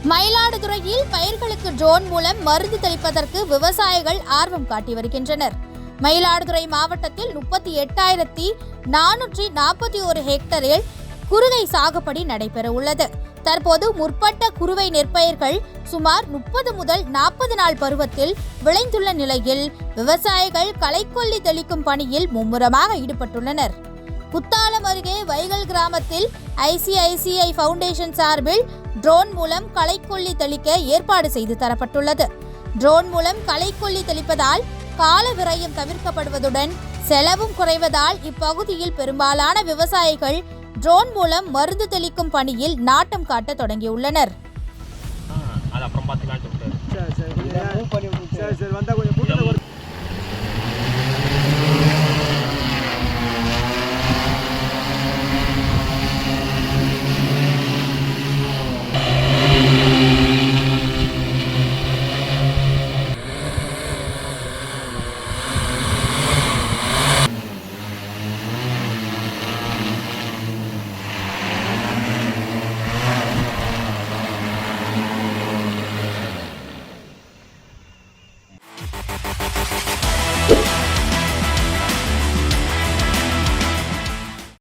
மயிலாடுதுறையில் பயிர்களுக்கு ட்ரோன் மூலம் மருந்து தெளிப்பதற்கு விவசாயிகள் ஆர்வம் காட்டி வருகின்றனர். மயிலாடுதுறை மாவட்டத்தில் 38,441 ஹெக்டரில் குறுவை சாகுபடி நடைபெற உள்ளது. தற்போது முற்பட்ட குறுவை நெற்பயிர்கள் சுமார் 30 முதல் 40 நாள் பருவத்தில் விளைந்துள்ள நிலையில் விவசாயிகள் களைக்கொல்லி தெளிக்கும் பணியில் மும்முரமாக ஈடுபட்டுள்ளனர். குத்தாலம் அருகே வைகல் கிராமத்தில் ICICI ஃபவுண்டேஷன் சார்பில் ட்ரோன் மூலம் களைக்கொல்லி தெளிக்க ஏற்பாடு செய்து தரப்பட்டுள்ளது. ட்ரோன் மூலம் களைக்கொல்லி தெளிப்பதால் கால விரயம் தவிர்க்கப்படுவதுடன் செலவும் குறைவதால் இப்பகுதியில் பெரும்பாலான விவசாயிகள் ட்ரோன் மூலம் மருந்து தெளிக்கும் பணியில் நாட்டம் காட்ட தொடங்கியுள்ளனர். அது அப்புறம் பார்த்துக்கலாம்.